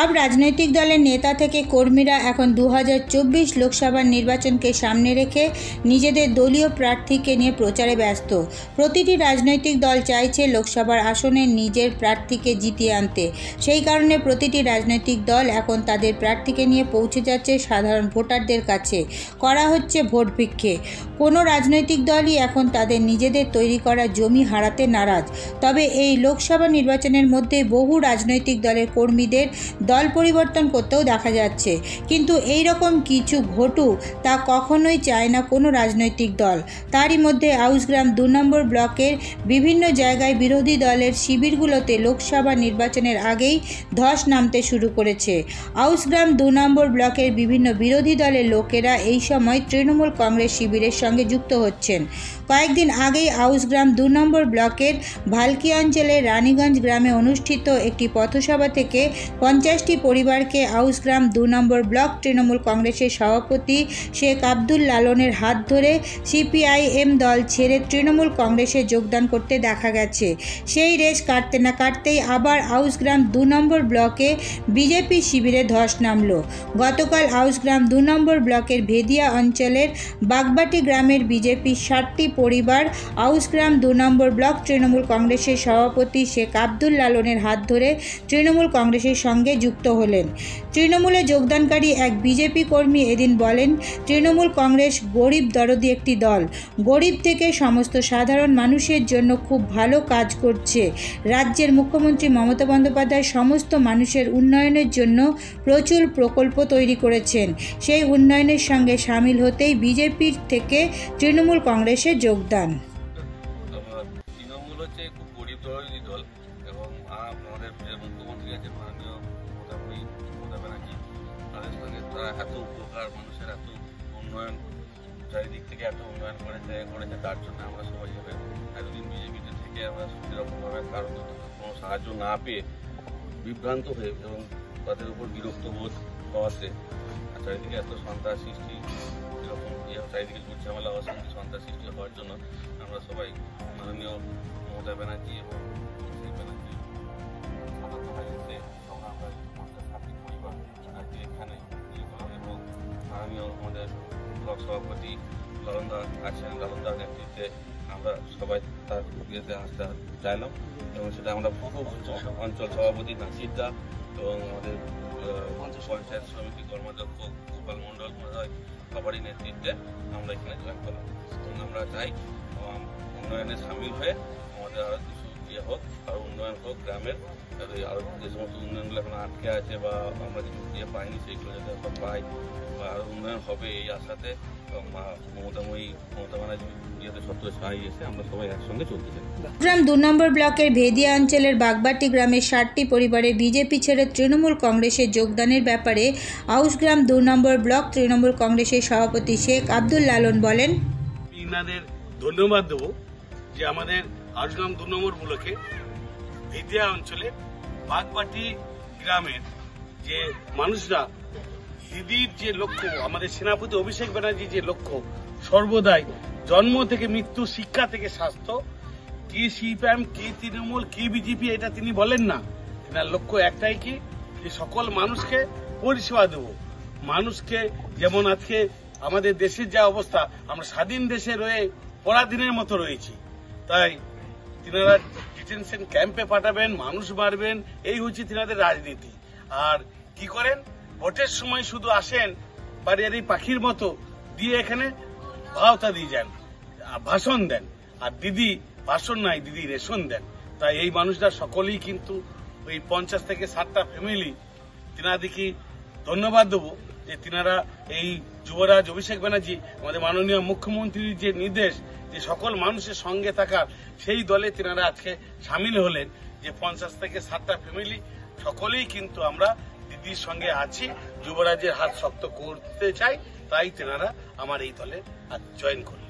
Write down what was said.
সব রাজনৈতিক দলের নেতা থেকে কর্মীরা এখন 2024 লোকসভা নির্বাচনকে সামনে রেখে নিজেদের দলীয় প্রার্থীকে নিয়ে প্রচারে ব্যস্ত। প্রতিটি রাজনৈতিক দল চাইছে লোকসভার আসনে নিজের প্রার্থীকে জিতিয়ে আনতে। সেই কারণে প্রতিটি রাজনৈতিক দল এখন তাদের প্রার্থীকে নিয়ে পৌঁছে যাচ্ছে সাধারণ ভোটারদের কাছে। করা হচ্ছে ভোট ভিক্ষে। কোনো রাজনৈতিক দলই এখন তাদের নিজেদের তৈরি করা জমি হারাতে নারাজ। তবে এই লোকসভা নির্বাচনের মধ্যে বহু রাজনৈতিক দলের কর্মীদের দল পরিবর্তন করতেও দেখা যাচ্ছে। কিন্তু এই রকম কিছু ঘটুক তা কখনোই চায় না কোনো রাজনৈতিক দল। তারই মধ্যে আউশগ্রাম 2 নম্বর ব্লকের বিভিন্ন জায়গায় বিরোধী দলের শিবিরগুলোতে লোকসভা নির্বাচনের আগেই ধস নামতে শুরু করেছে। আউশগ্রাম 2 নম্বর ব্লকের বিভিন্ন বিরোধী দলের লোকেরা এই সময় তৃণমূল কংগ্রেস শিবিরের সঙ্গে যুক্ত হচ্ছেন। কয়েকদিন আগেই আউশগ্রাম 2 নম্বর ব্লকের ভালকি অঞ্চলের রানীগঞ্জ গ্রামে অনুষ্ঠিত একটি পথসভা থেকে 50টি পরিবারকে আউশগ্রাম 2 নম্বর ব্লক তৃণমূল কংগ্রেসের সভাপতি শেখ আব্দুল লালনের হাত ধরে সিপিআইএম দল ছেড়ে তৃণমূল কংগ্রেসে যোগদান করতে দেখা গেছে। সেই রেশ কাটতে না কাটতেই আবার আউশগ্রাম 2 নম্বর ব্লকে বিজেপি শিবিরে ধস নামল। গতকাল আউশগ্রাম 2 নম্বর ব্লকের ভেদিয়া অঞ্চলের বাগবাটি গ্রামের বিজেপির 60টি পরিবার আউশগ্রাম 2 নম্বর ব্লক তৃণমূল কংগ্রেসের সভাপতি শেখ আব্দুল লালনের হাত ধরে তৃণমূল কংগ্রেসের সঙ্গে যুক্ত হলেন। তৃণমূলে যোগদানকারী এক বিজেপি কর্মী এদিন বলেন, তৃণমূল কংগ্রেস গরিব দরদি একটি দল। গরিব থেকে সমস্ত সাধারণ মানুষের জন্য খুব ভালো কাজ করছে। রাজ্যের মুখ্যমন্ত্রী মমতা বন্দ্যোপাধ্যায় সমস্ত মানুষের উন্নয়নের জন্য প্রচুর প্রকল্প তৈরি করেছেন। সেই উন্নয়নের সঙ্গে সামিল হতেই বিজেপির থেকে তৃণমূল কংগ্রেসে যোগদান। তৃণমূল হচ্ছে খুব গরিব দরদি দল এবং আমাদের মুখ্যমন্ত্রী আছে মাননীয় মমতা ব্যানার্জি, তাদের সঙ্গে তারা এত উপকার, মানুষের এত উন্নয়ন, চারিদিক থেকে এত উন্নয়ন করেছে, তার জন্য আমরা সবাই এতদিন বিজেপিতে থেকে আমরা সেরকমভাবে কারণ কোনো সাহায্য না পেয়ে বিভ্রান্ত হয়ে এবং তাদের উপর বিরক্ত বোধ হওয়াতে চারিদিকে এত সন্ত্রাস সৃষ্টি, এরকম চারিদিকে ঝামেলা অশান্তি সন্ত্রাস সৃষ্টি হওয়ার জন্য আমরা সবাই মাননীয় মমতা ব্যানার্জি এবং ব্যানার্জি এখানে এবং মাননীয় আমাদের ব্লক সভাপতি লালনদা আছেন, লালনদার নেতৃত্বে আমরা সবাই তার ইয়েতে আসতে চাইলাম এবং সেটা আমরা পূর্ব অঞ্চল সভাপতি নাসিরদা এবং আমাদের পঞ্চায়েত সমিতি কর্মাধ্যক্ষ গোপাল মণ্ডল মহোদয় সবারই নেতৃত্বে আমরা এখানে জয়েন করলাম এবং আমরা চাই উন্নয়নে সামিল হয়ে আমাদের আরও কিছু ইয়ে হোক, আরও উন্নয়ন হোক গ্রামের, আরও যে সমস্ত উন্নয়নগুলো এখন আটকে আছে বা আমরা কিছু ইয়ে পাইনি সেইগুলো যাতে এখন পাই বা আরও উন্নয়ন হবে এই আশাতে এবং মমতা ব্যানার্জি ইয়েতে সত্য সাহায্য এসে আমরা সবাই একসঙ্গে চলতে চাই। আউশগ্রাম 2 নম্বর ব্লকের ভেদিয়া অঞ্চলের বাগবাটি গ্রামের 60টি পরিবারে বিজেপি ছেড়ে তৃণমূল কংগ্রেসে যোগদানের ব্যাপারে আউশগ্রাম 2 নম্বর ব্লক তৃণমূল কংগ্রেসের সভাপতি শেখ আব্দুল লালন বলেন, ইনাদের ধন্যবাদ দেবো যে আমাদের আউশগ্রাম 2 নম্বর ব্লকে ভেদিয়া অঞ্চলের বাগবাটি গ্রামের যে মানুষরা দিদির যে লক্ষ্য, আমাদের সেনাপতি অভিষেক ব্যানার্জি যে লক্ষ্য সর্বদাই জন্ম থেকে মৃত্যু, শিক্ষা থেকে স্বাস্থ্য, কি সিপিএম কি তৃণমূল কি বিজেপি এটা তিনি বলেন না, এনার লক্ষ্য একটাই কি যে সকল মানুষকে পরিষেবা দেব। মানুষকে যেমন আজকে আমাদের দেশের যা অবস্থা, আমরা স্বাধীন দেশে রয়ে পরাধীনের মতো রয়েছি, তাই তিনারা ডিটেনশন ক্যাম্পে পাঠাবেন, মানুষ মারবেন, এই হচ্ছে তিনাদের রাজনীতি। আর কি করেন, ভোটের সময় শুধু আসেন বাড়ির পাখির মতো দিয়ে এখানে ভাওতা দিয়ে যান, ভাষণ দেন, আর দিদি ভাষণ নাই, দিদি রেশন দেন। তাই এই মানুষরা সকলেই কিন্তু ওই 50 থেকে 60টা ফ্যামিলি তিনাদিকে ধন্যবাদ দেবো যে তিনারা এই যুবরাজ অভিষেক ব্যানার্জি আমাদের মাননীয় মুখ্যমন্ত্রীর যে নির্দেশ যে সকল মানুষের সঙ্গে থাকার, সেই দলে তিনারা আজকে সামিল হলেন যে 50 থেকে 60টা ফ্যামিলি সকলেই কিন্তু আমরা দিদির সঙ্গে আছি, যুবরাজের হাত শক্ত করতে চাই, তাই তেনারা আমার এই দলে জয়েন করলেন।